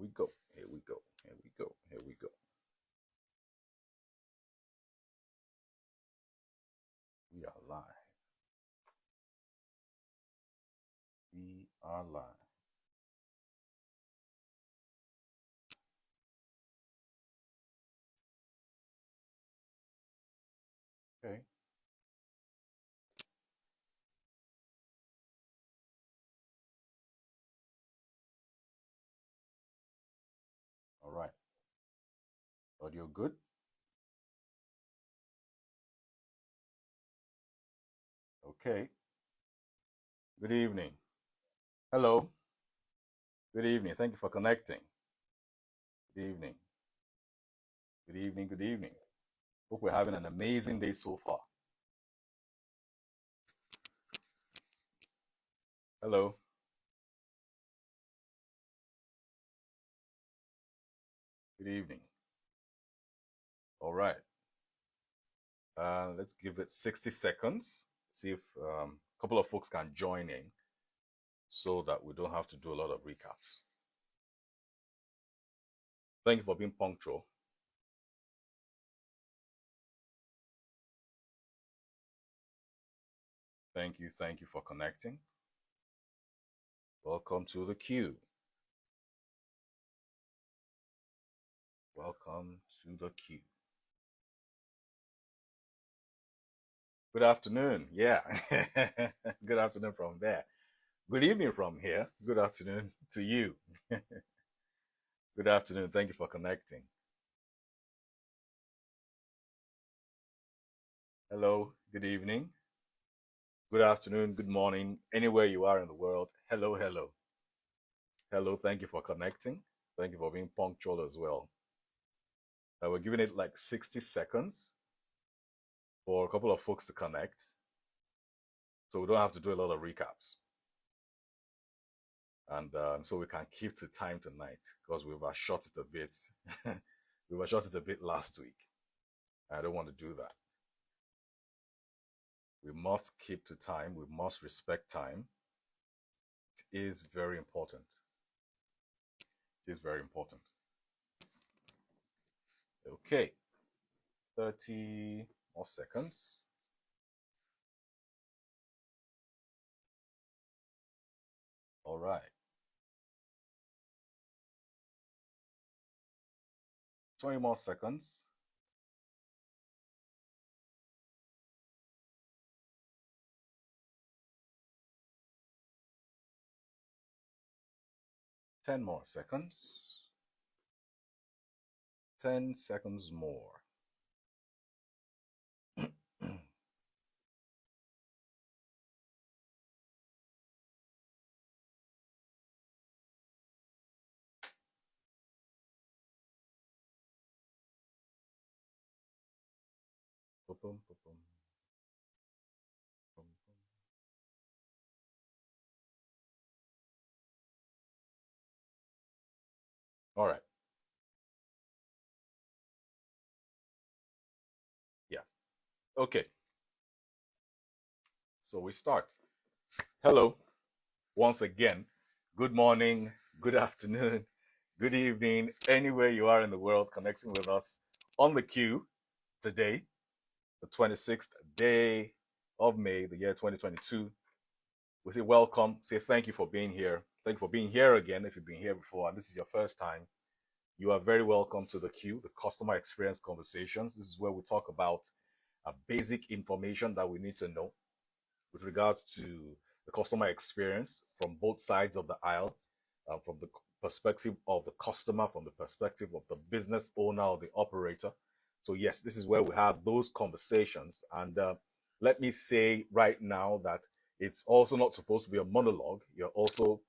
we go. Here we go. Here we go. Here we go. We are live. We are live. Okay. All right. Audio good? Okay. Good evening. Hello. Good evening. Thank you for connecting. Good evening. Good evening. Good evening. Hope we're having an amazing day so far. Hello. Good evening. All right. Let's give it 60 seconds. See if a couple of folks can join in so that we don't have to do a lot of recaps. Thank you for being punctual. Thank you. Thank you for connecting. Welcome to the queue. Welcome to the queue. Good afternoon. Yeah. Good afternoon from there. Good evening from here. Good afternoon to you. Good afternoon. Thank you for connecting. Hello. Good evening. Good afternoon. Good morning. Anywhere you are in the world. Hello. Hello. Hello. Thank you for connecting. Thank you for being punctual as well. We're giving it like 60 seconds for a couple of folks to connect. So we don't have to do a lot of recaps. And so we can keep to time tonight because we've shot it a bit. We shot it a bit last week. I don't want to do that. We must keep to time. We must respect time. It is very important. It is very important. Okay. 30 more seconds. All right. 20 more seconds. 10 more seconds. 10 seconds more. All right. Yeah. Okay. So we start. Hello. Once again, good morning, good afternoon, good evening, anywhere you are in the world connecting with us on the queue today, the 26th day of May, the year 2022. We say welcome, say thank you for being here. Thank you for being here again. If you've been here before and this is your first time, you are very welcome to the queue, the Customer Experience Conversations. This is where we talk about basic information that we need to know with regards to the customer experience from both sides of the aisle, from the perspective of the customer, from the perspective of the business owner or the operator. So yes, this is where we have those conversations. And let me say right now that it's also not supposed to be a monologue. You're also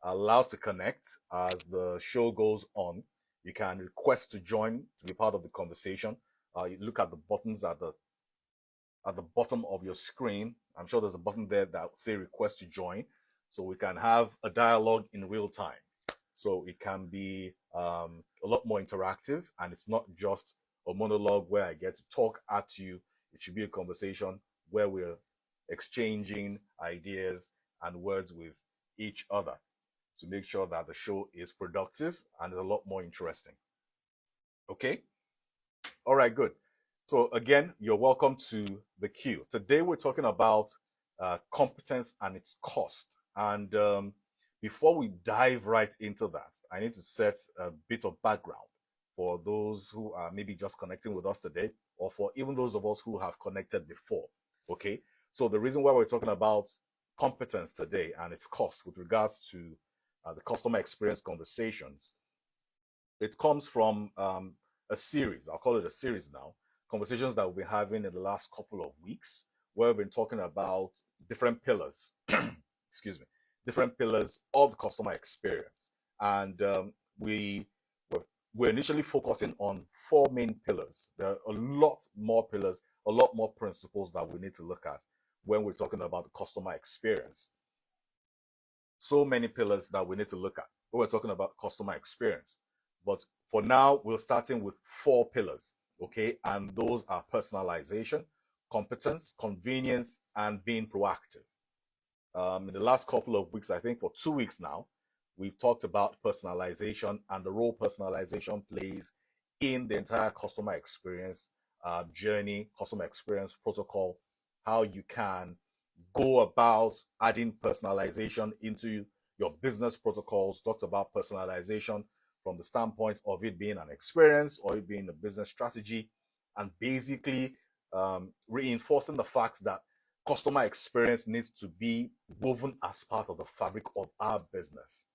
allowed to connect as the show goes on. You can request to join to be part of the conversation. You look at the buttons at the bottom of your screen. I'm sure there's a button there that say request to join. So we can have a dialogue in real time. So it can be a lot more interactive and it's not just a monologue where I get to talk at you. It should be a conversation where we're exchanging ideas and words with each other. to make sure that the show is productive and is a lot more interesting. Okay? All right, good. So again, you're welcome to the queue. Today we're talking about competence and its cost. And before we dive right into that, I need to set a bit of background for those who are maybe just connecting with us today, or for even those of us who have connected before. Okay, so the reason why we're talking about competence today and its cost with regards to the customer experience conversations, it comes from a series. I'll call it a series now. Conversations that we've been having in the last couple of weeks, where we've been talking about different pillars, excuse me, different pillars of the customer experience. And we're initially focusing on four main pillars. There are a lot more pillars, a lot more principles that we need to look at when we're talking about the customer experience. So many pillars that we need to look at when we're talking about customer experience. But for now, we're starting with four pillars, okay? And those are personalization, competence, convenience, and being proactive. In the last couple of weeks, I think for 2 weeks now, we've talked about personalization and the role personalization plays in the entire customer experience journey, customer experience protocol, how you can go about adding personalization into your business protocols. Talked about personalization from the standpoint of it being an experience or it being a business strategy, and basically reinforcing the fact that customer experience needs to be woven as part of the fabric of our business.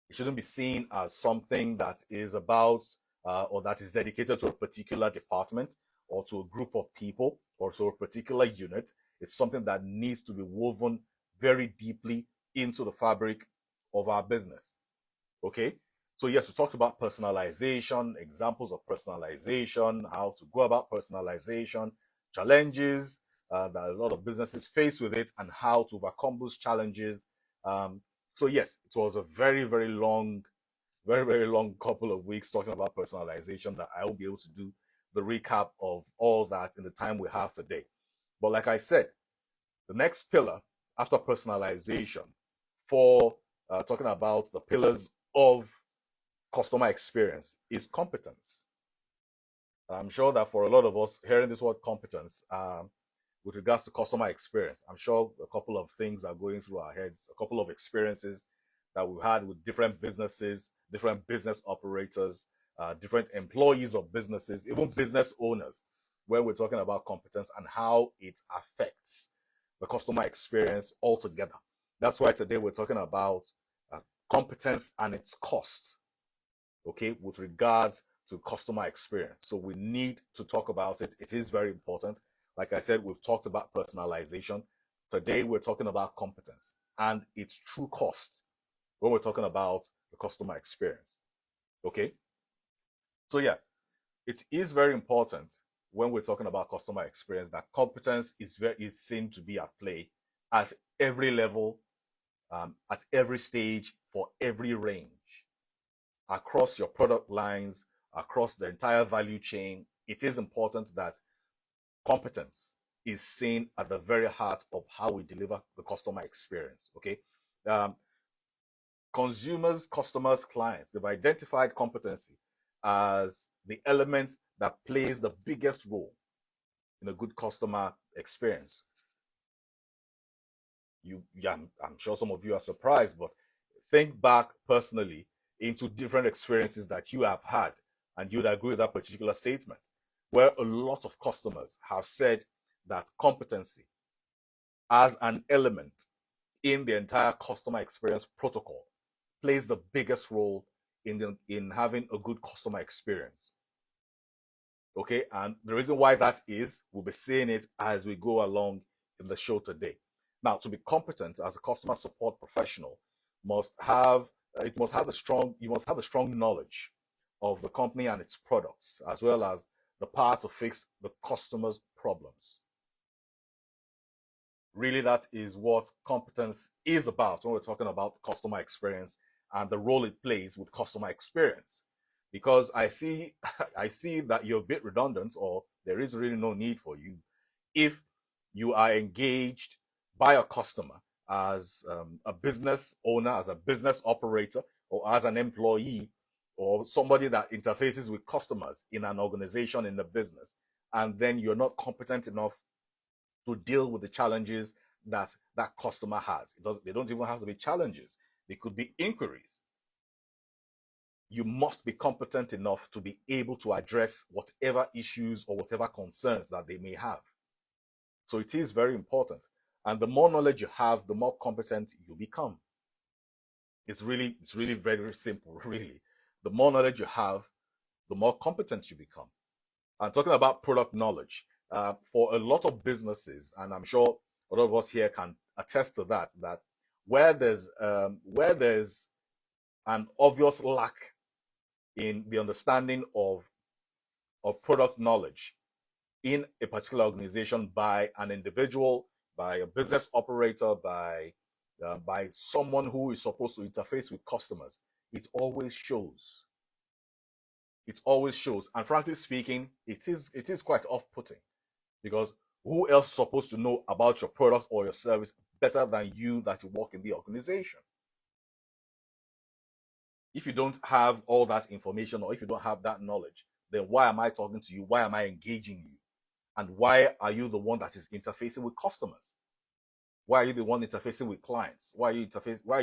It shouldn't be seen as something that is about or that is dedicated to a particular department or to a group of people or to a particular unit. It's something that needs to be woven very deeply into the fabric of our business. Okay? So yes, we talked about personalization, examples of personalization, how to go about personalization, challenges that a lot of businesses face with it, and how to overcome those challenges. So yes, it was a very, very long couple of weeks talking about personalization that I will be able to do the recap of all that in the time we have today. But like I said, the next pillar after personalization for talking about the pillars of customer experience is competence. I'm sure that for a lot of us hearing this word competence with regards to customer experience, I'm sure a couple of things are going through our heads, a couple of experiences that we've had with different businesses, different business operators, different employees of businesses, even business owners, when we're talking about competence and how it affects the customer experience altogether. That's why today we're talking about competence and its cost, okay, with regards to customer experience. So we need to talk about it. It is very important. Like I said, we've talked about personalization. Today we're talking about competence and its true cost when we're talking about the customer experience. Okay? So yeah, it is very important when we're talking about customer experience that competence is seen to be at play at every level, at every stage, for every range, across your product lines, across the entire value chain. It is important that competence is seen at the very heart of how we deliver the customer experience. Okay, consumers, customers, clients, they've identified competency as the element that plays the biggest role in a good customer experience. I'm sure some of you are surprised, but think back personally into different experiences that you have had, and you'd agree with that particular statement, where a lot of customers have said that competency as an element in the entire customer experience protocol plays the biggest role in having a good customer experience. Okay, and the reason why that is, we'll be seeing it as we go along in the show today. Now, to be competent as a customer support professional, you must have a strong knowledge of the company and its products, as well as the power to fix the customer's problems. Really, that is what competence is about when we're talking about customer experience and the role it plays with customer experience. Because I see that you're a bit redundant, or there is really no need for you if you are engaged by a customer as a business owner, as a business operator, or as an employee, or somebody that interfaces with customers in an organization, in the business, and then you're not competent enough to deal with the challenges that that customer has. They don't even have to be challenges. They could be inquiries. You must be competent enough to be able to address whatever issues or whatever concerns that they may have. So it is very important. And the more knowledge you have, the more competent you become. It's really very simple, really. The more knowledge you have, the more competent you become. I'm talking about product knowledge. For a lot of businesses, and I'm sure a lot of us here can attest to that, that where there's an obvious lack in the understanding of product knowledge in a particular organization by an individual, by a business operator, by someone who is supposed to interface with customers, it always shows. It always shows. And frankly speaking, it is quite off-putting, because who else is supposed to know about your product or your service better than you that you work in the organization? If you don't have all that information, or if you don't have that knowledge, then why am I talking to you? Why am I engaging you? And why are you the one that is interfacing with customers? Why are you the one interfacing with clients? Why are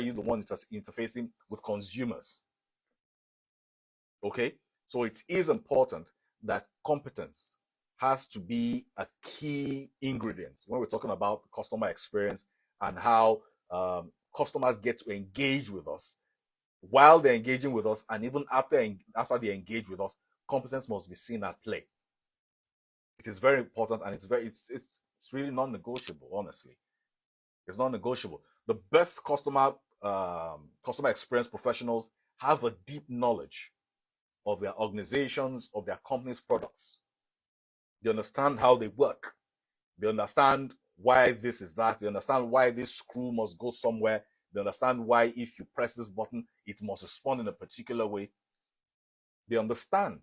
you the one interfacing with consumers? Okay, so it is important that competence has to be a key ingredient when we're talking about customer experience and how customers get to engage with us. While they're engaging with us, and even after they engage with us, competence must be seen at play. It is very important, and it's really non-negotiable. Honestly, it's non-negotiable. The best customer experience professionals have a deep knowledge of their organizations, of their company's products. They understand how they work. They understand why this is that. They understand why this screw must go somewhere. They understand why if you press this button, it must respond in a particular way. They understand.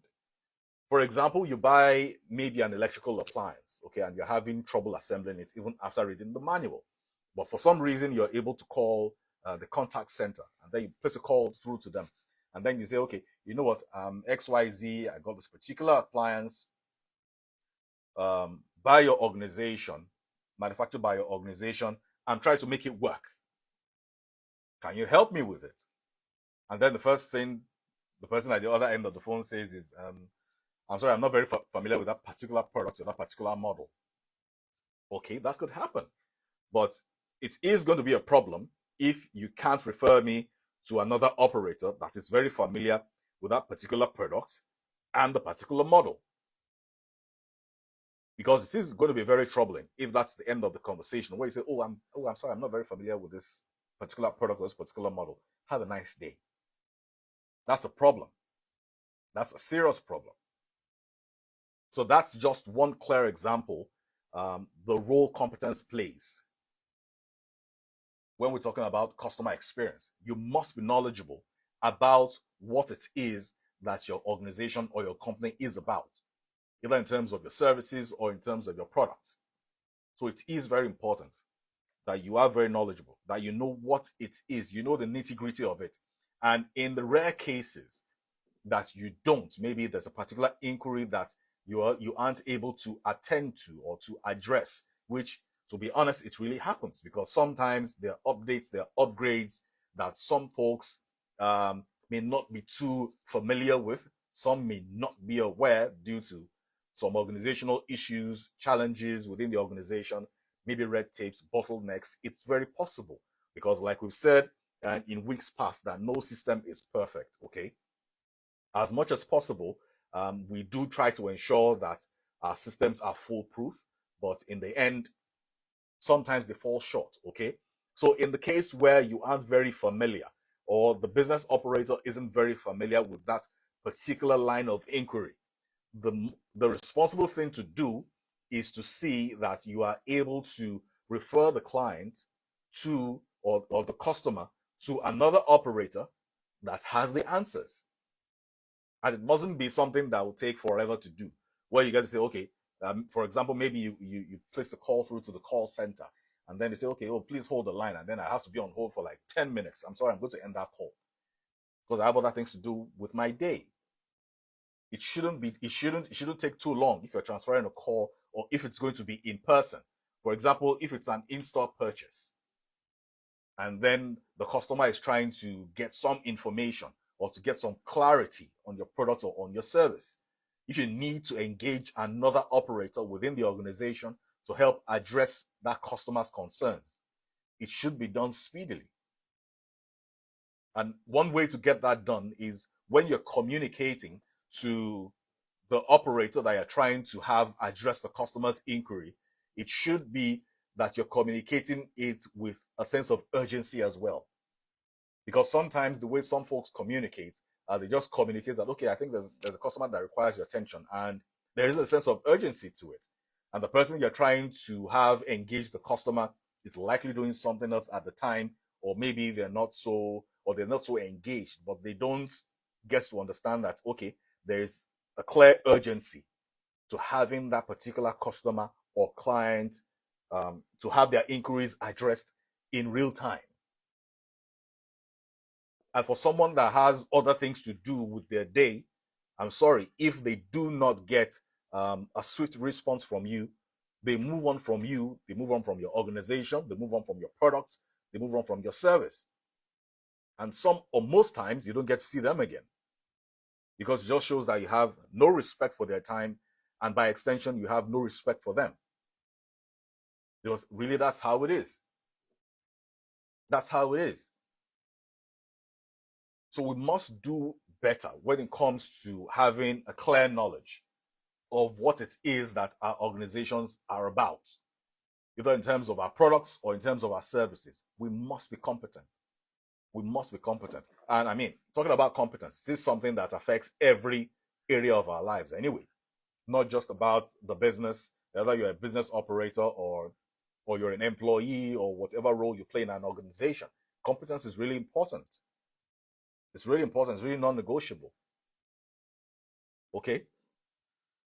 For example, you buy maybe an electrical appliance, okay, and you're having trouble assembling it even after reading the manual. But for some reason, you're able to call the contact center, and then you place a call through to them. And then you say, okay, you know what, XYZ, I got this particular appliance by your organization, manufactured by your organization, and try to make it work. Can you help me with it? And then the first thing the person at the other end of the phone says is, I'm sorry, I'm not very familiar with that particular product or that particular model. Okay, that could happen. But it is going to be a problem if you can't refer me to another operator that is very familiar with that particular product and the particular model. Because it is going to be very troubling if that's the end of the conversation, where you say, I'm sorry, I'm not very familiar with this particular product or this particular model. Have a nice day. That's a problem. That's a serious problem. So that's just one clear example, the role competence plays. When we're talking about customer experience, you must be knowledgeable about what it is that your organization or your company is about, either in terms of your services or in terms of your products. So it is very important that you are very knowledgeable, that you know what it is, you know the nitty-gritty of it. And in the rare cases that you don't, maybe there's a particular inquiry that you aren't able to attend to or to address, which, to be honest, it really happens, because sometimes there are updates, there are upgrades that some folks may not be too familiar with. Some may not be aware due to some organizational issues, challenges within the organization, maybe red tapes, bottlenecks. It's very possible, because like we've said in weeks past, that no system is perfect, okay? As much as possible, we do try to ensure that our systems are foolproof, but in the end, sometimes they fall short, okay? So in the case where you aren't very familiar, or the business operator isn't very familiar with that particular line of inquiry, the responsible thing to do is to see that you are able to refer the client to, or the customer to, another operator that has the answers. And it mustn't be something that will take forever to do, where you get to say, okay, for example, maybe you place the call through to the call center, and then they say, okay, oh, please hold the line, and then I have to be on hold for like 10 minutes. I'm sorry, I'm going to end that call because I have other things to do with my day. It shouldn't take too long if you're transferring a call or if it's going to be in person. For example, if it's an in-store purchase and then the customer is trying to get some information or to get some clarity on your product or on your service, if you need to engage another operator within the organization to help address that customer's concerns, it should be done speedily. And one way to get that done is when you're communicating to the operator that you're trying to have address the customer's inquiry, it should be that you're communicating it with a sense of urgency as well. Because sometimes the way some folks communicate, they just communicate that, okay, I think there's a customer that requires your attention, and there is a sense of urgency to it. And the person you're trying to have engage the customer is likely doing something else at the time, or maybe they're not so engaged, but they don't get to understand that, okay, there's a clear urgency to having that particular customer or client to have their inquiries addressed in real time. And for someone that has other things to do with their day, I'm sorry, if they do not get a swift response from you, they move on from you, they move on from your organization, they move on from your products, they move on from your service. And some or most times you don't get to see them again because it just shows that you have no respect for their time, and by extension, you have no respect for them. Because really, that's how it is. That's how it is. So we must do better when it comes to having a clear knowledge of what it is that our organizations are about, either in terms of our products or in terms of our services. We must be competent. We must be competent. And I mean, talking about competence, this is something that affects every area of our lives anyway, not just about the business, whether you're a business operator or you're an employee or whatever role you play in an organization. Competence is really important. It's really important. It's really non-negotiable. Okay.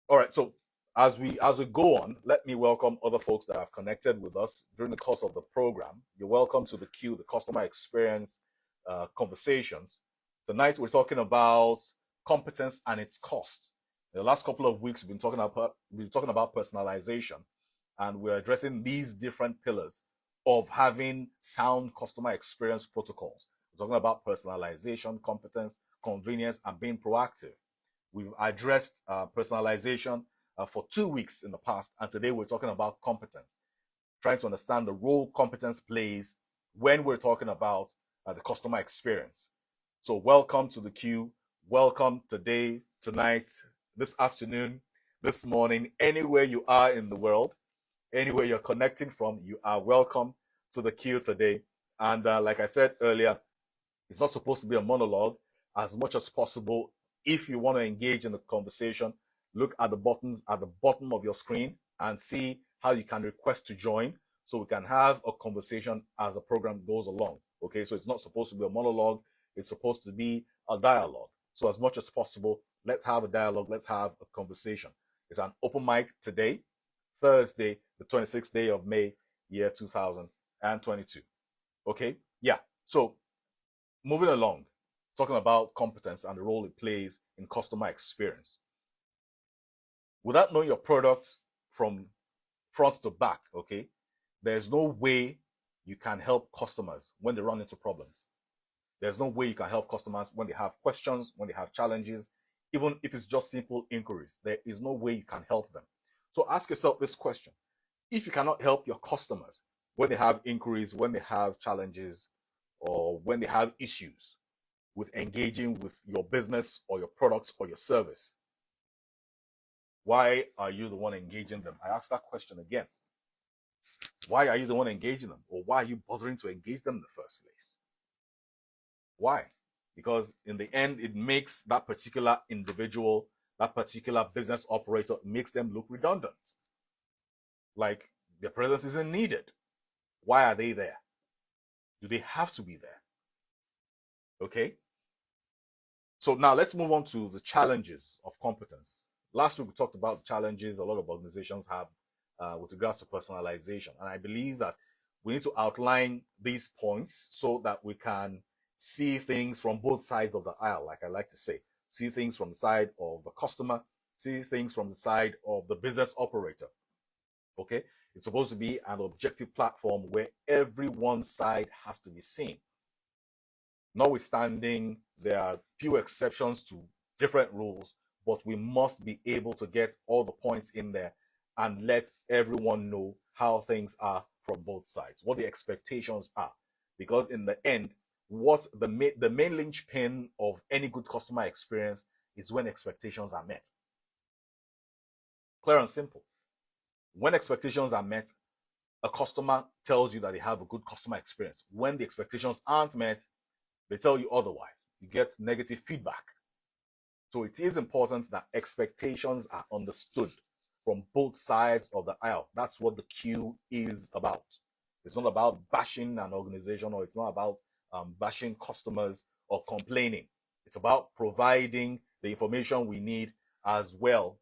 All right. So as we go on, let me welcome other folks that have connected with us during the course of the program. You're welcome to the Q, the customer experience conversations. Tonight we're talking about competence and its cost. In the last couple of weeks, we've been talking about personalization, and we're addressing these different pillars of having sound customer experience protocols. We're talking about personalization, competence, convenience, and being proactive. We've addressed personalization for 2 weeks in the past, and today we're talking about competence, trying to understand the role competence plays when we're talking about the customer experience. So welcome to the queue. Welcome today, tonight, this afternoon, this morning, anywhere you are in the world, anywhere you're connecting from, you are welcome to the queue today. And like I said earlier, it's not supposed to be a monologue. As much as possible, if you want to engage in the conversation, look at the buttons at the bottom of your screen and see how you can request to join so we can have a conversation as the program goes along. Okay, so it's not supposed to be a monologue. It's supposed to be a dialogue. So as much as possible, let's have a dialogue. Let's have a conversation. It's an open mic today, Thursday, the 26th day of May, year 2022. Okay, yeah. So moving along, talking about competence and the role it plays in customer experience. Without knowing your product from front to back, okay, there's no way you can help customers when they run into problems. There's no way you can help customers when they have questions, when they have challenges, even if it's just simple inquiries. There is no way you can help them. So ask yourself this question. If you cannot help your customers when they have inquiries, when they have challenges, or when they have issues with engaging with your business or your products or your service, why are you the one engaging them? I ask that question again. Why are you the one engaging them? Or why are you bothering to engage them in the first place? Why? Because in the end, it makes that particular individual, that particular business operator, makes them look redundant. Like their presence isn't needed. Why are they there? Do they have to be there? Okay. So now let's move on to the challenges of competence. Last week we talked about challenges a lot of organizations have with regards to personalization. And I believe that We need to outline these points so that we can see things from both sides of the aisle, like I like to say. See things from the side of the customer, see things from the side of the business operator. Okay? It's supposed to be an objective platform where everyone's side has to be seen. Notwithstanding, there are few exceptions to different rules, but we must be able to get all the points in there and let everyone know how things are from both sides, what the expectations are. Because in the end, what the main linchpin of any good customer experience is when expectations are met. Clear and simple. When expectations are met, a customer tells you that they have a good customer experience. When the expectations aren't met, they tell you otherwise. You get negative feedback. So it is important that expectations are understood from both sides of the aisle. That's what the Q is about. It's not about bashing an organization, or it's not about bashing customers or complaining. It's about providing the information we need, as well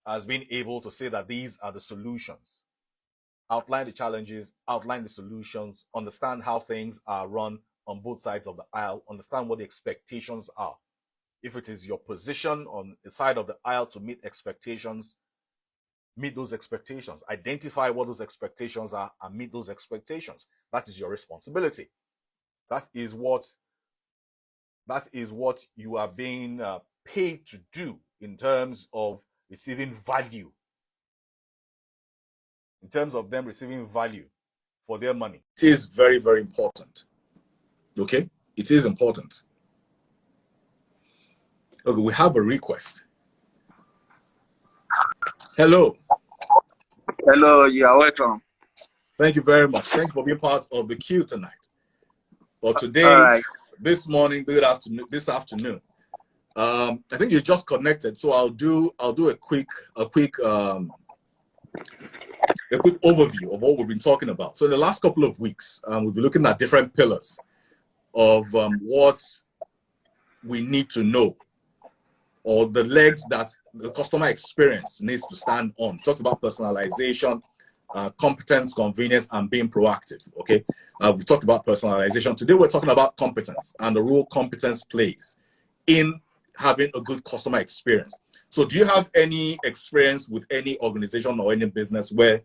as being able to say that these are the solutions. Outline the challenges, outline the solutions, understand how things are run on both sides of the aisle, understand what the expectations are. If it is your position on the side of the aisle to meet expectations, meet those expectations. Identify what those expectations are and meet those expectations. That is your responsibility. That is what you are being paid to do in terms of receiving value. In terms of them receiving value for their money. It is very, very important. Okay? It is important. Okay, we have a request. Hello. Hello, you are welcome. Thank you very much. Thank you for being part of the queue tonight. Or today, this morning, this afternoon. I think you just connected, so I'll do a quick overview of what we've been talking about. So in the last couple of weeks, we've been looking at different pillars of what we need to know, or the legs that the customer experience needs to stand on. We talked about personalization, competence, convenience, and being proactive. Okay, we've talked about personalization. Today we're talking about competence and the role competence plays in having a good customer experience. So do you have any experience with any organization or any business where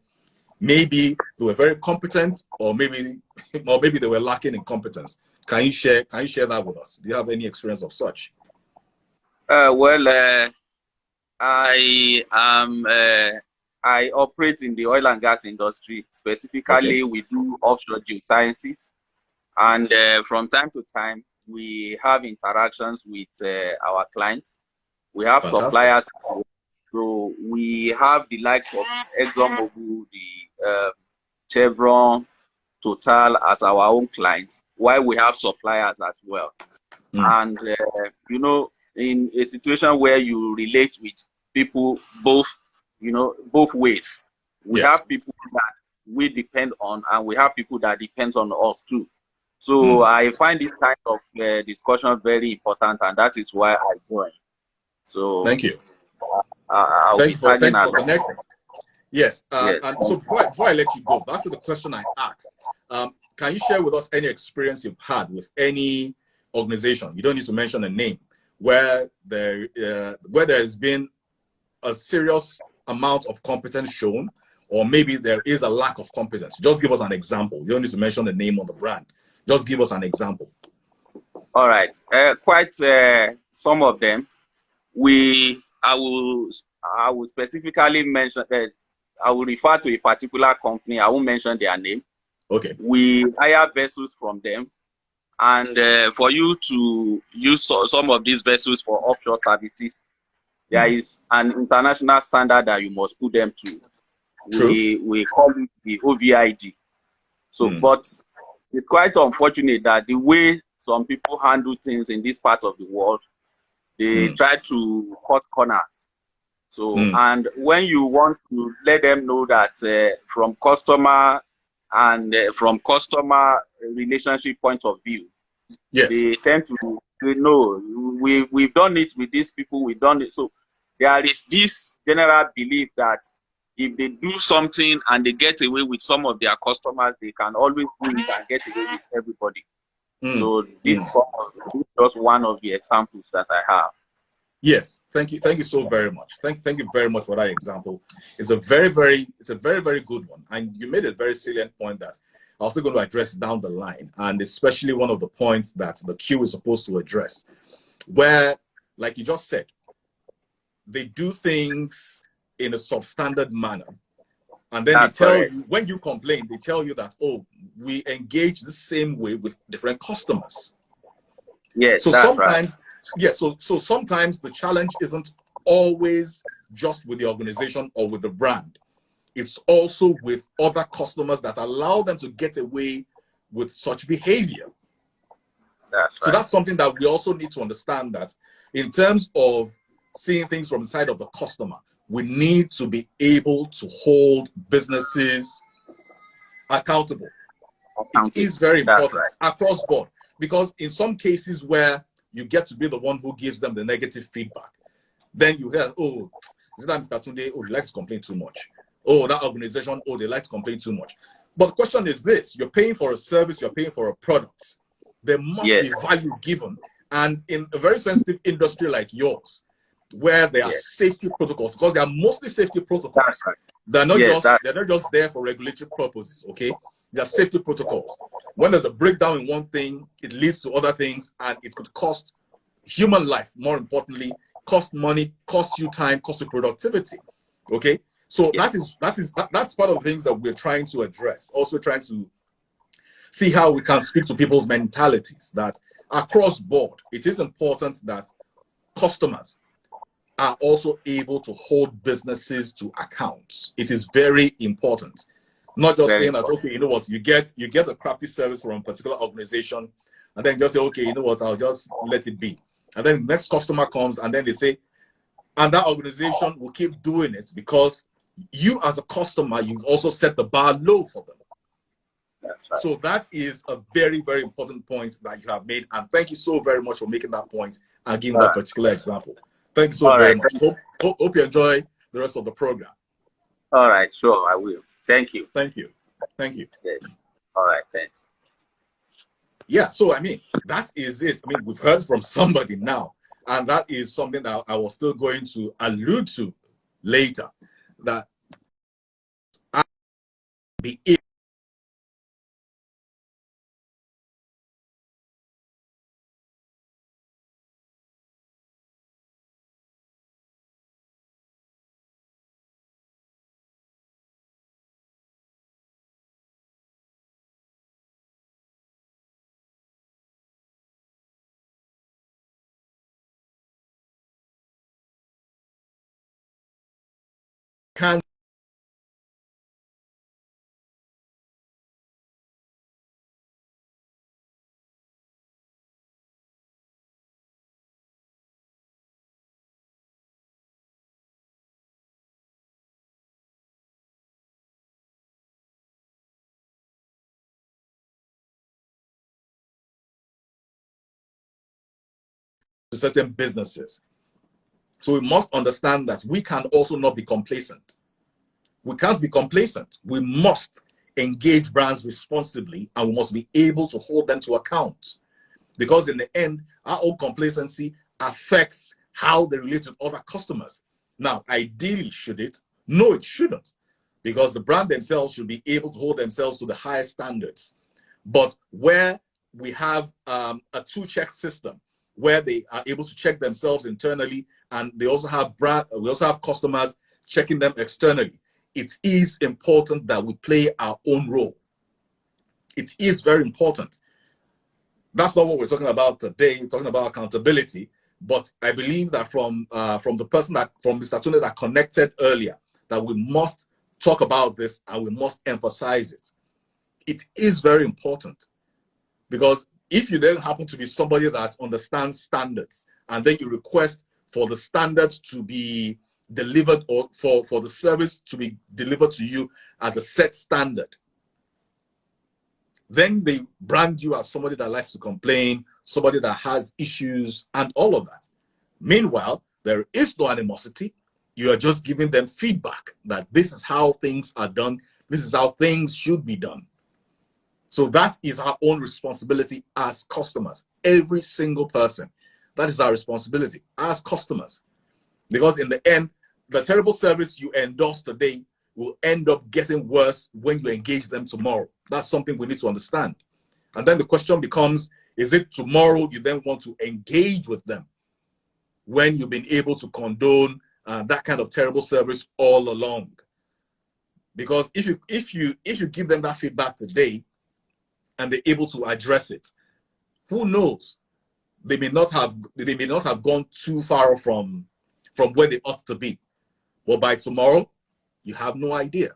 maybe they were very competent, or maybe they were lacking in competence? Can you share that with us? Do you have any experience of such? I operate in the oil and gas industry. Specifically, okay. We do offshore geosciences, and from time to time, we have interactions with our clients. We have suppliers. So we have the likes of ExxonMobil, the Chevron, Total as our own clients, while we have suppliers as well. And in a situation where you relate with people both ways, we have people that we depend on, and we have people that depend on us too. So I find this kind of discussion very important, and that is why I joined. So thank you. Thank you for connecting. Yes. And so before I let you go, back to the question I asked, can you share with us any experience you've had with any organization? You don't need to mention a name, where there has been a serious amount of competence shown, or maybe there is a lack of competence. Just give us an example. You don't need to mention the name or the brand. Just give us an example. All right. Quite some of them. I will specifically mention that I will refer to a particular company. I won't mention their name. Okay. We hire vessels from them, and for you to use some of these vessels for offshore services, there is an international standard that you must put them to. True. We call it the OVID. So, but it's quite unfortunate that the way some people handle things in this part of the world, they try to cut corners. So, and when you want to let them know that from customer relationship point of view, they tend to say, no, we've done it with these people, we've done it. So there is this general belief that if they do something and they get away with some of their customers, they can always do it and get away with everybody. So this is just one of the examples that I have. Yes, thank you so very much. Thank you very much for that example. It's a very very good one, and you made a very salient point that I'm also going to address down the line, and especially one of the points that the Q is supposed to address, where, like you just said, they do things in a substandard manner, and then That's they tell correct. you, when you complain, they tell you that, oh, we engage the same way with different customers. Yes, So that's sometimes, right. yes, so sometimes the challenge isn't always just with the organization or with the brand. It's also with other customers that allow them to get away with such behavior. That's So right. that's something that we also need to understand, that in terms of seeing things from the side of the customer, we need to be able to hold businesses accountable. It is very That's important right. across board, because in some cases where you get to be the one who gives them the negative feedback, then you hear, oh, is that Mr. Tunde? Oh, he likes to complain too much. Oh, that organization, oh, they like to complain too much. But the question is this: you're paying for a service, you're paying for a product. There must be value given. And in a very sensitive industry like yours, where there are safety protocols, because they are mostly safety protocols. That's right. They're not just there for regulatory purposes, okay? They are safety protocols. When there's a breakdown in one thing, it leads to other things, and it could cost human life, more importantly, cost money, cost you time, cost you productivity. Okay? So that's part of the things that we're trying to address. Also trying to see how we can speak to people's mentalities, that across board, it is important that customers are also able to hold businesses to account. It is very important. Not just saying that, okay, you know what, you get a crappy service from a particular organization, and then just say, okay, you know what, I'll just let it be. And then the next customer comes, and then they say, and that organization will keep doing it because you as a customer, you've also set the bar low for them. That's right. So that is a very, very important point that you have made. And thank you so very much for making that point and giving that particular example. Thank you so very much. Hope you enjoy the rest of the program. All right, sure, I will. Thank you. Thank you. Thank you. Yes. All right, thanks. Yeah, so I mean, that is it. I mean, we've heard from somebody now, and that is something that I was still going to allude to later, that I be able can to certain businesses. So we must understand that we can also not be complacent. We can't be complacent. We must engage brands responsibly, and we must be able to hold them to account. Because in the end, our own complacency affects how they relate to other customers. Now, ideally, should it? No, it shouldn't. Because the brand themselves should be able to hold themselves to the highest standards. But where we have a two-check system, where they are able to check themselves internally, and we also have customers checking them externally, it is important that we play our own role. It is very important. That's not what we're talking about today. We're talking about accountability. But I believe that from Mr. Tunde that connected earlier, that we must talk about this and we must emphasize it. It is very important, because if you then happen to be somebody that understands standards, and then you request for the standards to be delivered, or for the service to be delivered to you at a set standard, then they brand you as somebody that likes to complain, somebody that has issues, and all of that. Meanwhile, there is no animosity. You are just giving them feedback that this is how things are done. This is how things should be done. So that is our own responsibility as customers. Every single person. That is our responsibility as customers. Because in the end, the terrible service you endorse today will end up getting worse when you engage them tomorrow. That's something we need to understand. And then the question becomes, is it tomorrow you then want to engage with them when you've been able to condone that kind of terrible service all along? Because if you give them that feedback today and they're able to address it, who knows? They may not have gone too far from where they ought to be. But by tomorrow, you have no idea.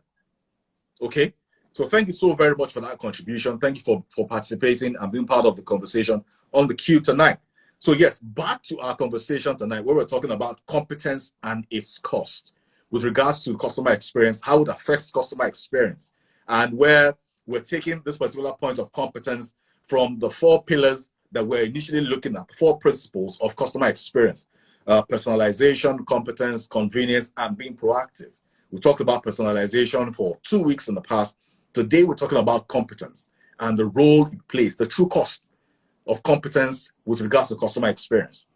Okay? So thank you so very much for that contribution. Thank you for participating and being part of the conversation on the queue tonight. So yes, back to our conversation tonight, where we're talking about competence and its cost with regards to customer experience, how it affects customer experience, and where we're taking this particular point of competence from the 4 pillars that we're initially looking at, 4 principles of customer experience: personalization, competence, convenience, and being proactive. We talked about personalization for 2 weeks in the past. Today, we're talking about competence and the role it plays, the true cost of competence with regards to customer experience.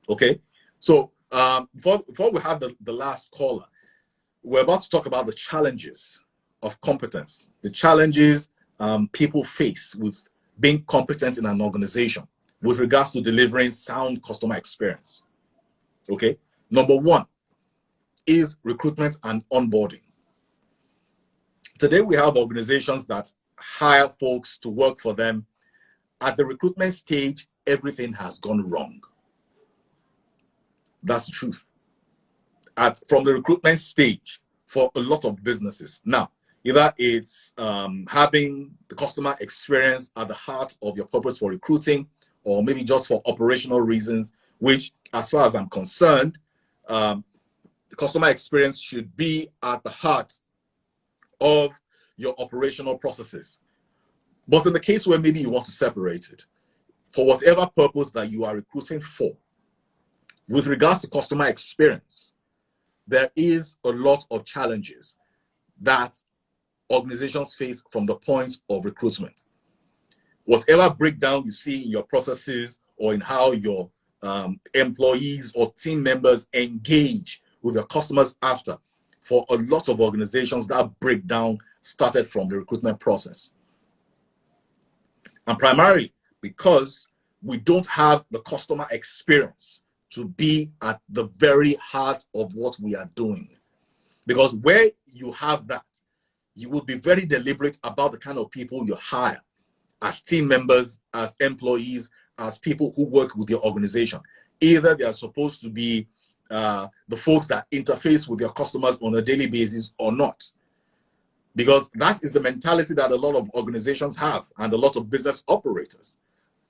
Okay, so before we have the last caller, we're about to talk about the challenges of competence, the challenges people face with being competent in an organization with regards to delivering sound customer experience. Okay, number 1 is recruitment and onboarding. Today, we have organizations that hire folks to work for them. At the recruitment stage, everything has gone wrong. That's the truth. From the recruitment stage for a lot of businesses. Now, either it's having the customer experience at the heart of your purpose for recruiting, or maybe just for operational reasons, which, as far as I'm concerned, the customer experience should be at the heart of your operational processes. But in the case where maybe you want to separate it, for whatever purpose that you are recruiting for, with regards to customer experience, there is a lot of challenges that organizations face from the point of recruitment. Whatever breakdown you see in your processes or in how your employees or team members engage with their customers after, for a lot of organizations, that breakdown started from the recruitment process. And primarily because we don't have the customer experience to be at the very heart of what we are doing. Because where you have that, you will be very deliberate about the kind of people you hire as team members, as employees, as people who work with your organization. Either they are supposed to be the folks that interface with your customers on a daily basis or not. Because that is the mentality that a lot of organizations have and a lot of business operators.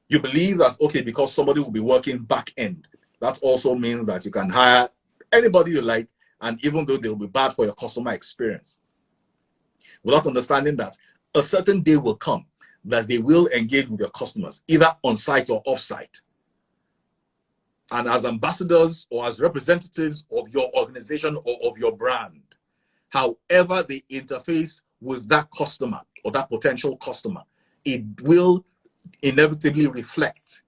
You believe that, okay, because somebody will be working back end, that also means that you can hire anybody you like, and even though they'll be bad for your customer experience. Without understanding that a certain day will come that they will engage with your customers, either on site or off site. And as ambassadors or as representatives of your organization or of your brand, however they interface with that customer or that potential customer, it will inevitably reflect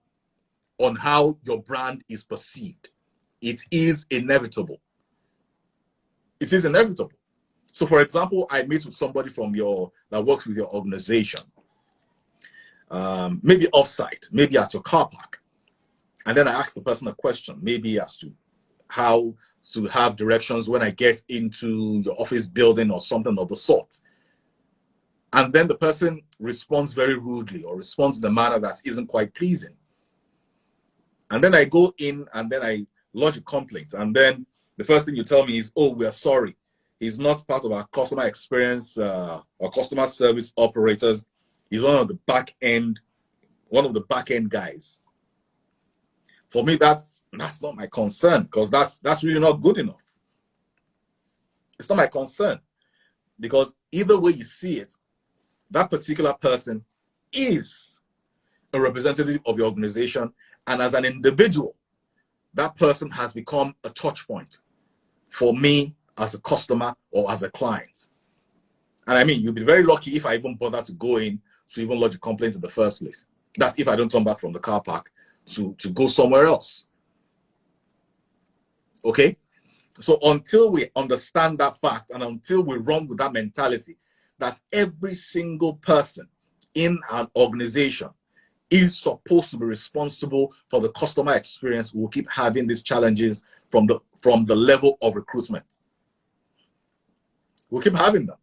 on how your brand is perceived. It is inevitable. It is inevitable. So, for example, I meet with somebody that works with your organization, maybe off-site, maybe at your car park, and then I ask the person a question, maybe as to how to have directions when I get into your office building or something of the sort. And then the person responds very rudely or responds in a manner that isn't quite pleasing. And then I go in and then I lodge a complaint. And then the first thing you tell me is, oh, we are sorry. He's not part of our customer experience or customer service operators. He's one of the back end guys. For me, that's not my concern, because that's really not good enough. It's not my concern, because either way you see it, that particular person is a representative of your organization, and as an individual, that person has become a touch point for me as a customer or as a client. And I mean, you'll be very lucky if I even bother to go in to even lodge a complaint in the first place. That's if I don't turn back from the car park to go somewhere else. Okay? So until we understand that fact and until we run with that mentality that every single person in an organization is supposed to be responsible for the customer experience, we'll keep having these challenges from the level of recruitment. We'll keep having them.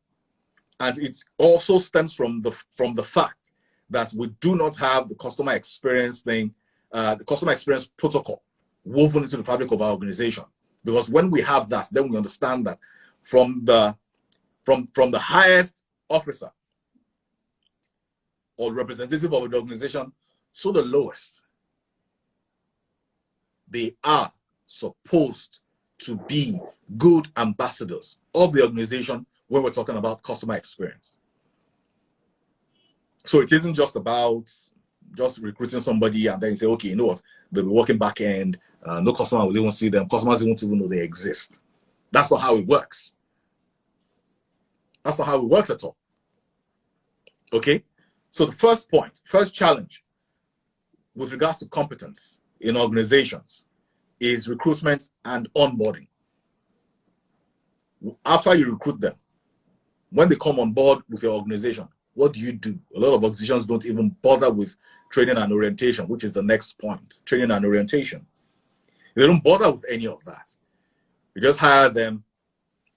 And it also stems from the fact that we do not have the customer experience thing, the customer experience protocol woven into the fabric of our organization. Because when we have that, then we understand that from the highest officer or representative of the organization to the lowest, they are supposed to be good ambassadors of the organization when we're talking about customer experience. So it isn't just about just recruiting somebody and then you say, okay, you know what, they'll be working back end, no customer will even see them, customers won't even know they exist. That's not how it works. That's not how it works at all. Okay? So the first point, first challenge with regards to competence in organizations is recruitment and onboarding. After you recruit them, when they come on board with your organization, what do? A lot of organizations don't even bother with training and orientation, which is the next point, training and orientation. They don't bother with any of that. You just hire them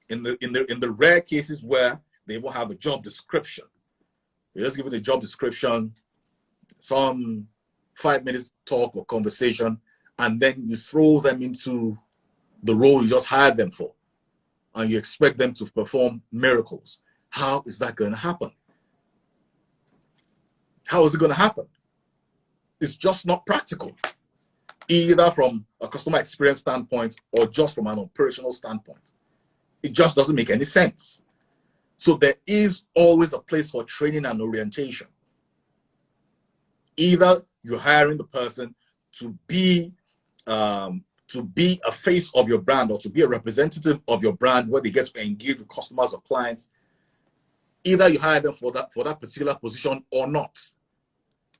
in the rare cases where they will have a job description. You just give it a job description, some 5 minutes talk or conversation, and then you throw them into the role you just hired them for, and you expect them to perform miracles. How is that going to happen? How is it going to happen? It's just not practical, either from a customer experience standpoint or just from an operational standpoint. It just doesn't make any sense. So there is always a place for training and orientation. Either you're hiring the person to be a face of your brand or to be a representative of your brand where they get to engage with customers or clients. Either you hire them for that particular position or not.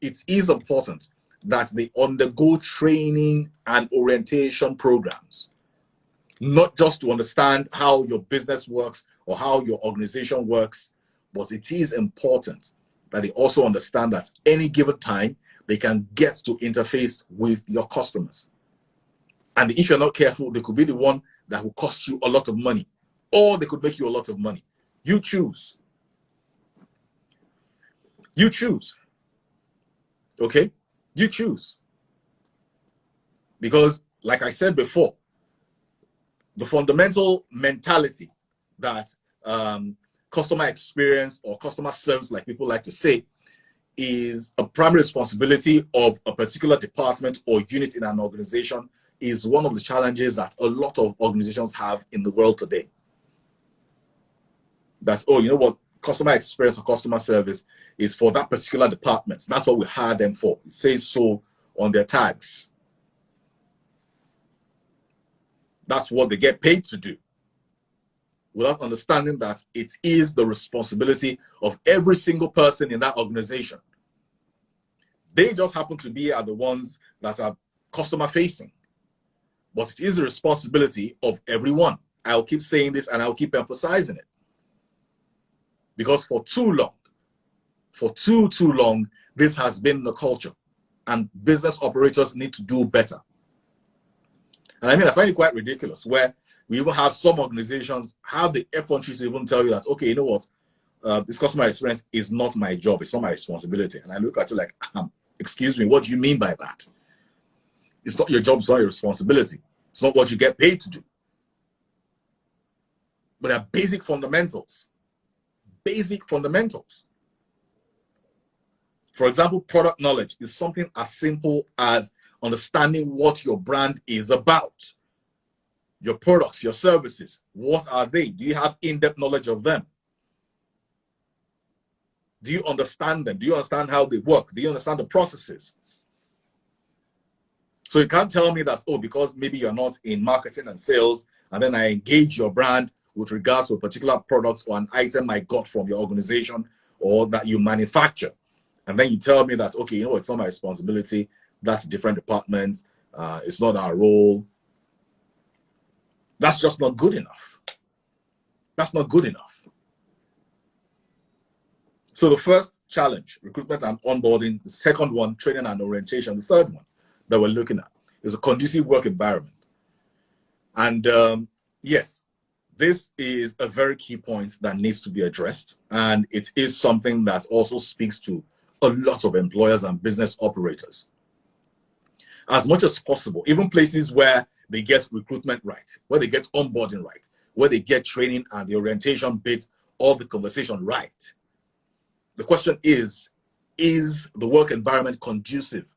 It is important that they undergo training and orientation programs, not just to understand how your business works or how your organization works, but it is important that they also understand that any given time they can get to interface with your customers. And if you're not careful, they could be the one that will cost you a lot of money, or they could make you a lot of money. You choose. You choose. Okay? You choose. Because, like I said before, the fundamental mentality that customer experience or customer service, like people like to say, is a primary responsibility of a particular department or unit in an organization is one of the challenges that a lot of organizations have in the world today. That's, oh, you know what, customer experience or customer service is for that particular department. That's what we hire them for. It says so on their tags. That's what they get paid to do, without understanding that it is the responsibility of every single person in that organization. They just happen to be the ones that are customer facing, but it is the responsibility of everyone. I'll keep saying this and I'll keep emphasizing it, because for too long, this has been the culture, and business operators need to do better. And I mean, I find it quite ridiculous where we even have some organizations have the effrontery to even tell you that, okay, you know what, this customer experience is not my job, it's not my responsibility. And I look at you like, excuse me, what do you mean by that? It's not your job, it's not your responsibility. It's not what you get paid to do. But there are basic fundamentals. Basic fundamentals. For example, product knowledge is something as simple as understanding what your brand is about. Your products, your services, what are they? Do you have in-depth knowledge of them? Do you understand them? Do you understand how they work? Do you understand the processes? So you can't tell me that, oh, because maybe you're not in marketing and sales and then I engage your brand with regards to a particular product or an item I got from your organization or that you manufacture. And then you tell me that, okay, you know, it's not my responsibility. That's a different department. It's not our role. That's just not good enough. That's not good enough. So the first challenge, recruitment and onboarding. The second one, training and orientation. The third one that we're looking at is a conducive work environment. And yes, this is a very key point that needs to be addressed. And it is something that also speaks to a lot of employers and business operators. As much as possible, even places where they get recruitment right, where they get onboarding right, where they get training and the orientation bit of the conversation right. The question is the work environment conducive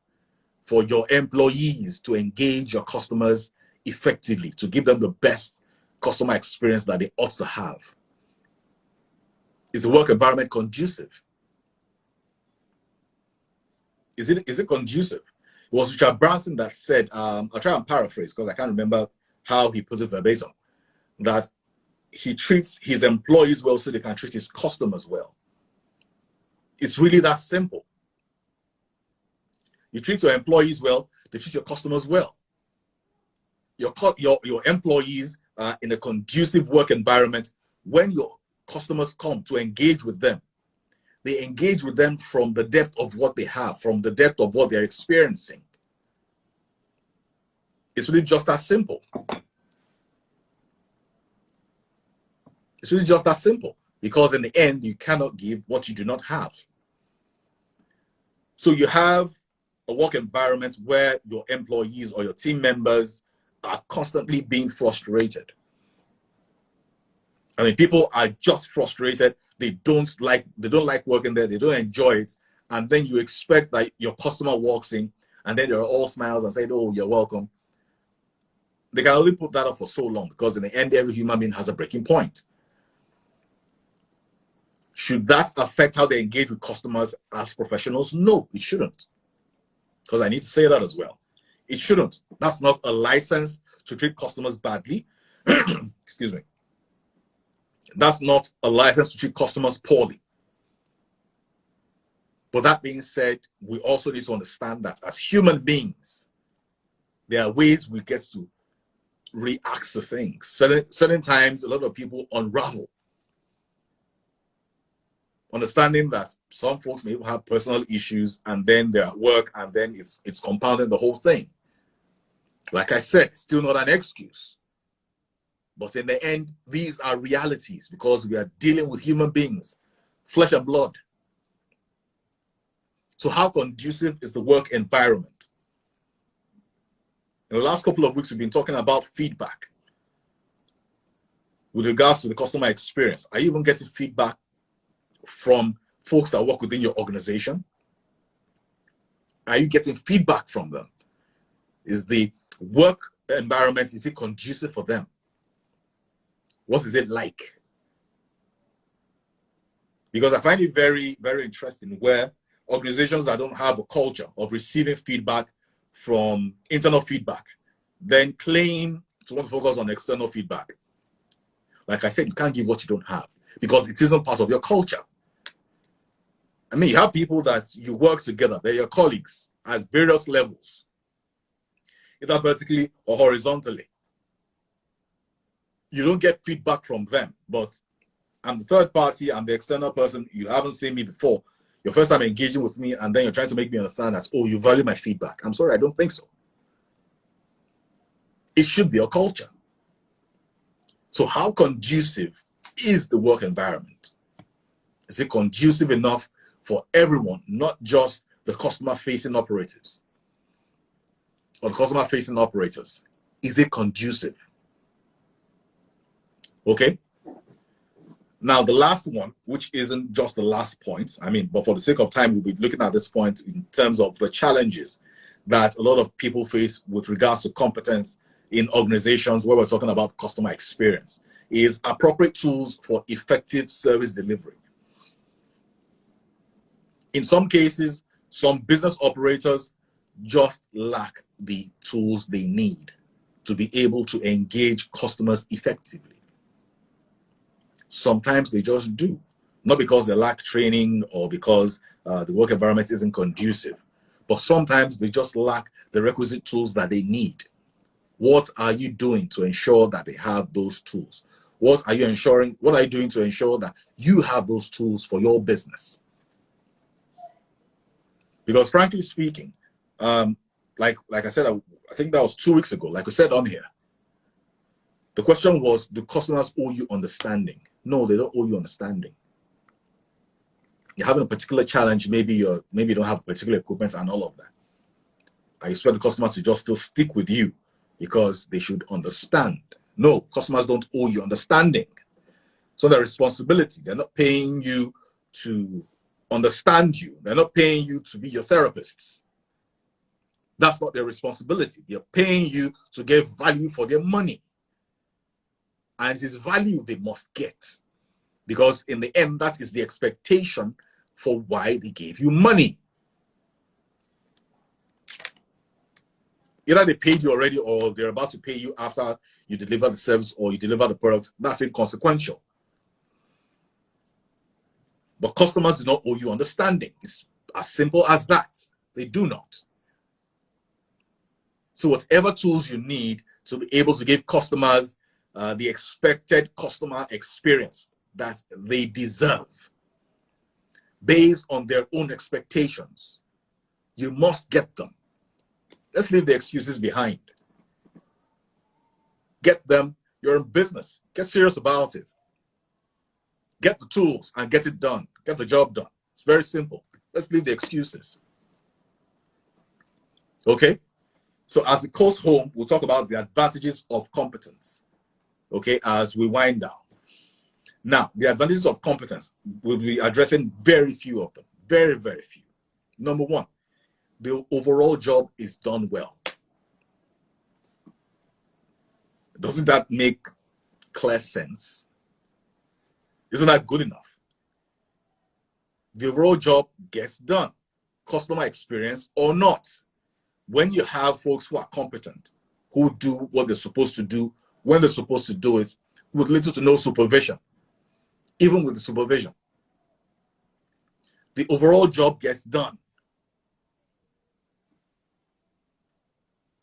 for your employees to engage your customers effectively, to give them the best customer experience that they ought to have? Is the work environment conducive? Is it conducive? It was Richard Branson that said, I'll try and paraphrase because I can't remember how he put it verbatim, that he treats his employees well so they can treat his customers well. It's really that simple. You treat your employees well, they treat your customers well. Your employees are in a conducive work environment. When your customers come to engage with them, they engage with them from the depth of what they have, from the depth of what they're experiencing. It's really just that simple. It's really just that simple, because in the end, you cannot give what you do not have. So you have a work environment where your employees or your team members are constantly being frustrated. I mean, people are just frustrated. They don't like working there. They don't enjoy it. And then you expect that your customer walks in and then they're all smiles and say, oh, you're welcome. They can only put that up for so long, because in the end, every human being has a breaking point. Should that affect how they engage with customers as professionals? No, it shouldn't. Because I need to say that as well. It shouldn't. That's not a license to treat customers badly. Excuse me. That's not a license to treat customers poorly. But that being said, we also need to understand that as human beings, there are ways we get to react to things. Certain times, a lot of people unravel. Understanding that some folks may have personal issues and then they're at work and then it's compounding the whole thing. Like I said, still not an excuse. But in the end, these are realities, because we are dealing with human beings, flesh and blood. So how conducive is the work environment? In the last couple of weeks, we've been talking about feedback with regards to the customer experience. Are you even getting feedback from folks that work within your organization? Are you getting feedback from them? Is the work environment, is it conducive for them? What is it like? Because I find it very, very interesting where organizations that don't have a culture of receiving feedback from internal feedback then claim to want to focus on external feedback. Like I said, you can't give what you don't have because it isn't part of your culture. I mean, you have people that you work together, they're your colleagues at various levels, either vertically or horizontally. You don't get feedback from them, but I'm the third party, I'm the external person, you haven't seen me before. Your first time engaging with me, and then you're trying to make me understand that, oh, you value my feedback. I'm sorry, I don't think so. It should be a culture. So how conducive is the work environment? Is it conducive enough for everyone, not just the customer-facing operatives or the customer-facing operators? Is it conducive? Okay. Now, the last one, which isn't just the last point, I mean, but for the sake of time, we'll be looking at this point in terms of the challenges that a lot of people face with regards to competence in organizations where we're talking about customer experience, is appropriate tools for effective service delivery. In some cases, some business operators just lack the tools they need to be able to engage customers effectively. Sometimes they just do, not because they lack training or because the work environment isn't conducive, but sometimes they just lack the requisite tools that they need. What are you doing to ensure that they have those tools? What are you doing to ensure that you have those tools for your business? Because frankly speaking, like I said, I think that was 2 weeks ago, like we said on here, the question was, do customers owe you understanding? No, they don't owe you understanding. You're having a particular challenge, maybe you don't have particular equipment and all of that. I expect the customers to just still stick with you because they should understand. No, customers don't owe you understanding. So their responsibility, they're not paying you to understand you. They're not paying you to be your therapists. That's not their responsibility. They're paying you to get value for their money. And it is value they must get. Because in the end, that is the expectation for why they gave you money. Either they paid you already or they're about to pay you after you deliver the service or you deliver the product. That's inconsequential. But customers do not owe you understanding. It's as simple as that. They do not. So whatever tools you need to be able to give customers the expected customer experience that they deserve based on their own expectations, you must get them. Let's leave the excuses behind. Get them. You're in business. Get serious about it. Get the tools and get it done. Get the job done. It's very simple. Let's leave the excuses. Okay? So as it goes home, we'll talk about the advantages of competence. Okay, as we wind down. Now, the advantages of competence, we'll be addressing very few of them. Very, very few. Number one, the overall job is done well. Doesn't that make clear sense? Isn't that good enough? The overall job gets done, customer experience or not. When you have folks who are competent, who do what they're supposed to do, when they're supposed to do it, with little to no supervision, even with the supervision, the overall job gets done.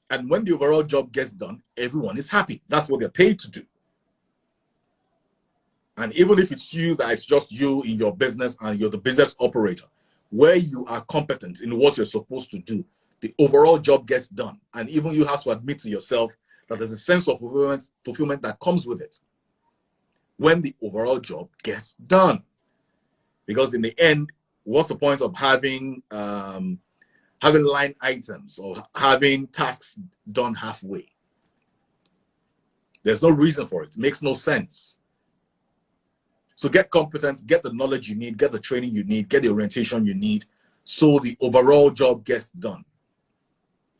And when the overall job gets done, everyone is happy. That's what they're paid to do. And even if it's you, that it's just you in your business and you're the business operator, where you are competent in what you're supposed to do, the overall job gets done. And even you have to admit to yourself that there's a sense of fulfillment that comes with it when the overall job gets done. Because in the end, what's the point of having line items or having tasks done halfway? There's no reason for it. It makes no sense. So get competent, get the knowledge you need, get the training you need, get the orientation you need, so the overall job gets done.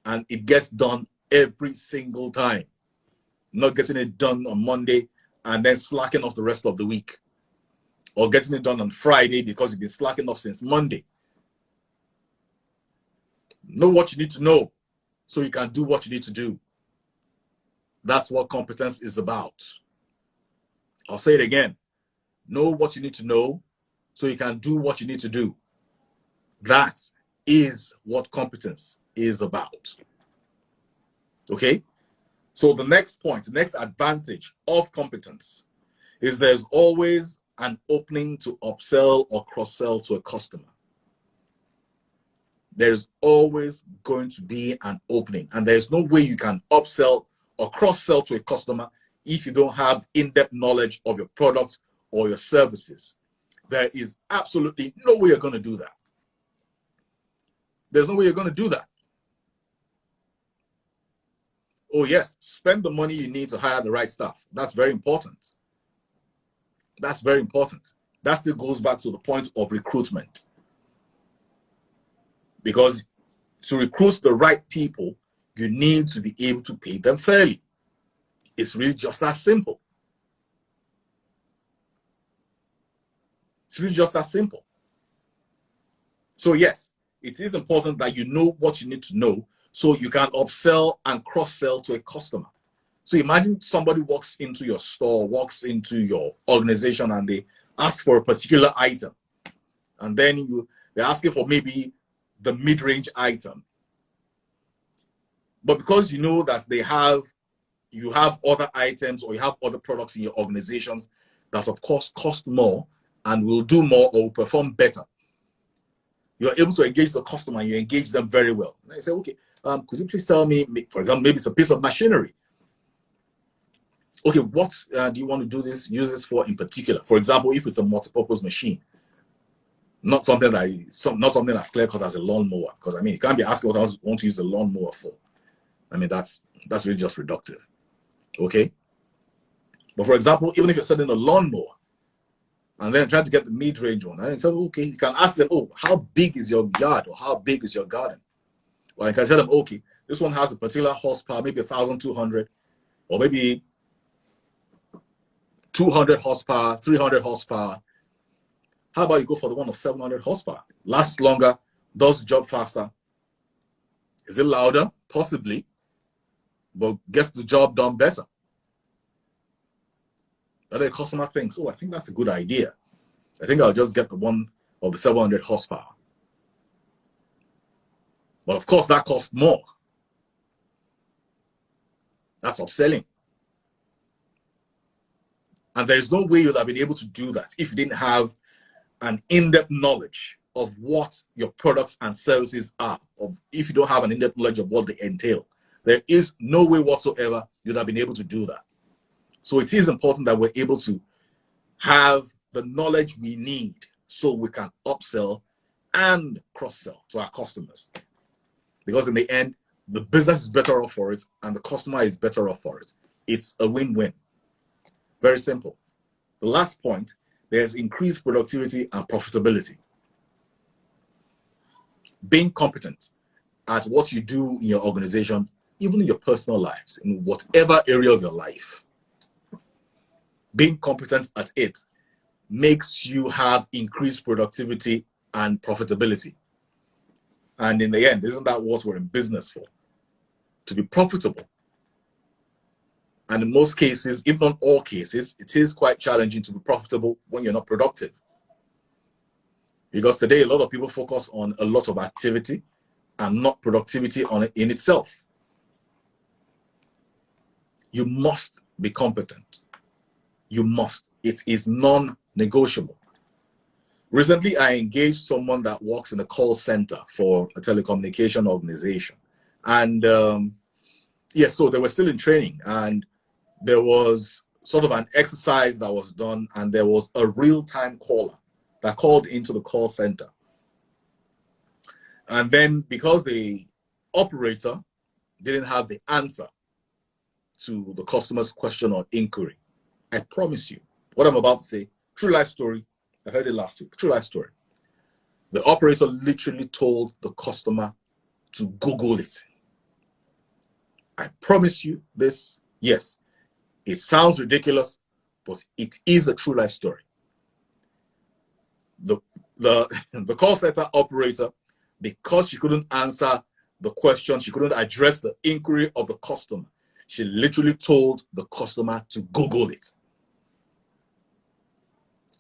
And it gets done every single time. Not getting it done on Monday and then slacking off the rest of the week. Or getting it done on Friday because you've been slacking off since Monday. Know what you need to know so you can do what you need to do. That's what competence is about. I'll say it again. Know what you need to know so you can do what you need to do. That is what competence is about. Okay? So the next point, the next advantage of competence is there's always an opening to upsell or cross-sell to a customer. There's always going to be an opening, and there's no way you can upsell or cross-sell to a customer if you don't have in-depth knowledge of your product or your services. There is absolutely no way you're going to do that. There's no way you're going to do that. Oh yes, spend the money you need to hire the right staff. That's very important. That's very important. That still goes back to the point of recruitment. Because to recruit the right people, you need to be able to pay them fairly. It's really just that simple. It's really just that simple. So yes, it is important that you know what you need to know so you can upsell and cross-sell to a customer. So imagine somebody walks into your store, walks into your organization, and they ask for a particular item. And then they're asking for maybe the mid-range item. But because you know that you have other items or you have other products in your organizations that of course cost more and will do more or will perform better, you're able to engage the customer and you engage them very well. And I say, okay, could you please tell me, for example, maybe it's a piece of machinery. Okay, what do you want to use this for in particular? For example, if it's a multi-purpose machine, not something that's clear cut as a lawnmower, because I mean, you can't be asking what I want to use a lawnmower for. I mean, that's really just reductive. Okay. But for example, even if you're selling a lawnmower and then trying to get the mid-range one, and say, okay, you can ask them, oh, how big is your yard or how big is your garden? Or you can tell them, okay, this one has a particular horsepower, maybe 1,200, or maybe 200 horsepower, 300 horsepower. How about you go for the one of 700 horsepower? Lasts longer, does the job faster. Is it louder? Possibly, but gets the job done better. And the customer thinks, oh, I think that's a good idea. I think I'll just get the one of the 700 horsepower. But of course, that costs more. That's upselling. And there's no way you'd have been able to do that if you didn't have an in-depth knowledge of what your products and services are, if you don't have an in-depth knowledge of what they entail. There is no way whatsoever you'd have been able to do that. So it is important that we're able to have the knowledge we need so we can upsell and cross-sell to our customers. Because in the end, the business is better off for it and the customer is better off for it. It's a win-win. Very simple. The last point, there's increased productivity and profitability. Being competent at what you do in your organization, even in your personal lives, in whatever area of your life, being competent at it makes you have increased productivity and profitability. And in the end, isn't that what we're in business for? To be profitable. And in most cases, if not all cases, it is quite challenging to be profitable when you're not productive. Because today, a lot of people focus on a lot of activity and not productivity on it in itself. You must be competent. You must. It is non-negotiable. Recently, I engaged someone that works in a call center for a telecommunication organization. And so they were still in training. And there was sort of an exercise that was done. And there was a real-time caller that called into the call center. And then because the operator didn't have the answer to the customer's question or inquiry, I promise you, what I'm about to say, true life story, I heard it last week, true life story. The operator literally told the customer to Google it. I promise you this, yes, it sounds ridiculous, but it is a true life story. The call center operator, because she couldn't answer the question, she couldn't address the inquiry of the customer, she literally told the customer to Google it.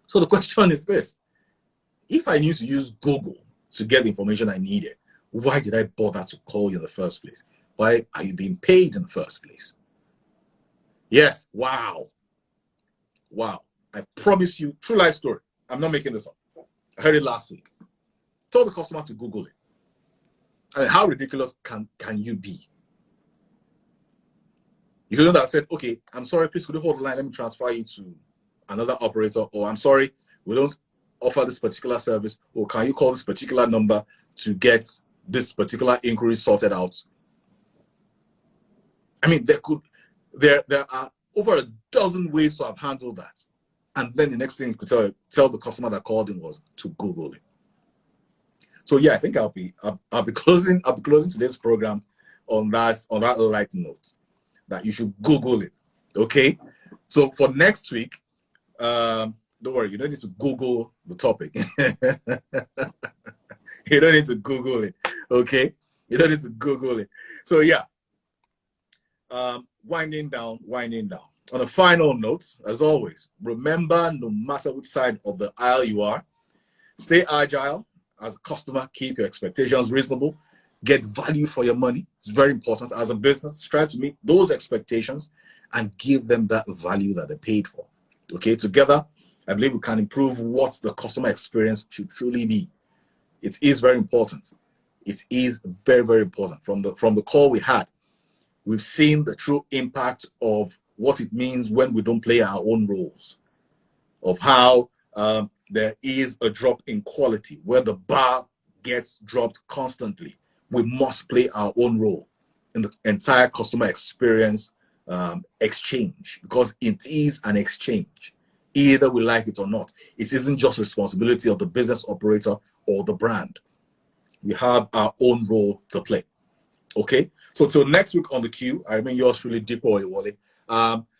So the question is this: if I knew to use Google to get the information I needed, why did I bother to call you in the first place? Why are you being paid in the first place? Yes, wow. Wow. I promise you, true life story. I'm not making this up. I heard it last week. Told the customer to Google it. I mean, how ridiculous can you be? You could have said, okay, I'm sorry, please could you hold the line? Let me transfer you to another operator. Or I'm sorry, we don't offer this particular service. Or can you call this particular number to get this particular inquiry sorted out? I mean, there are over a dozen ways to have handled that. And then the next thing you could tell the customer that called in was to Google it. So yeah, I think I'll be closing today's program on that light note, that you should Google it. Okay. So for next week, don't worry, you don't need to Google the topic. You don't need to Google it. Okay. You don't need to Google it. So yeah. winding down. On a final note, as always, remember, no matter which side of the aisle you are, stay agile. As a customer, keep your expectations reasonable. Get value for your money. It's very important. As a business, strive to meet those expectations and give them that value that they paid for. Okay, together, I believe we can improve what the customer experience should truly be. It is very important. It is very, very important. From the call we had, we've seen the true impact of what it means when we don't play our own roles, of how there is a drop in quality where the bar gets dropped constantly. We must play our own role in the entire customer experience exchange, because it is an exchange, either we like it or not. It isn't just responsibility of the business operator or the brand. We have our own role to play. Okay, so till next week on the queue, I remain yours truly, Dipo Ewole.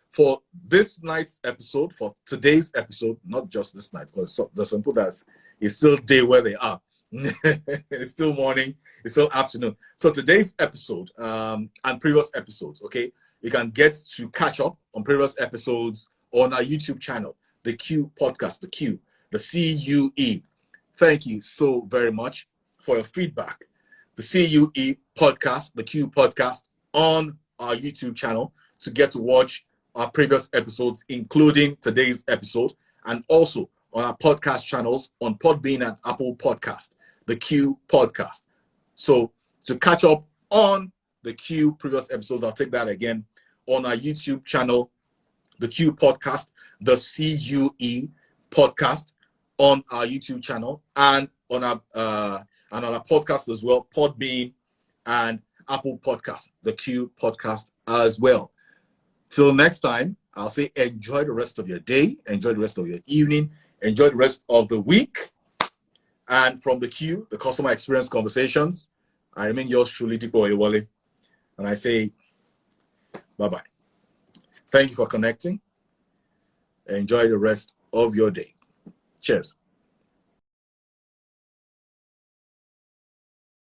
For this night's episode, for today's episode, not just this night, because there's some people that it's still day where they are. It's still morning, it's still afternoon. So today's episode and previous episodes, okay, you can get to catch up on previous episodes on our YouTube channel, the Q Podcast, the Q, the CUE. Thank you so very much for your feedback. The CUE Podcast, the Q Podcast, on our YouTube channel to get to watch our previous episodes, including today's episode, and also on our podcast channels on Podbean and Apple Podcast, the Q Podcast. So to catch up on the Q previous episodes, I'll take that again, on our YouTube channel, the Q Podcast, the CUE Podcast, on our YouTube channel, and on our podcast as well, Podbean and Apple Podcast, the Q Podcast as well. Till next time, I'll say enjoy the rest of your day, enjoy the rest of your evening, enjoy the rest of the week. And from the Q, the Customer Experience Conversations, I remain yours truly, Dipo Ewole. And I say bye-bye. Thank you for connecting. Enjoy the rest of your day. Cheers.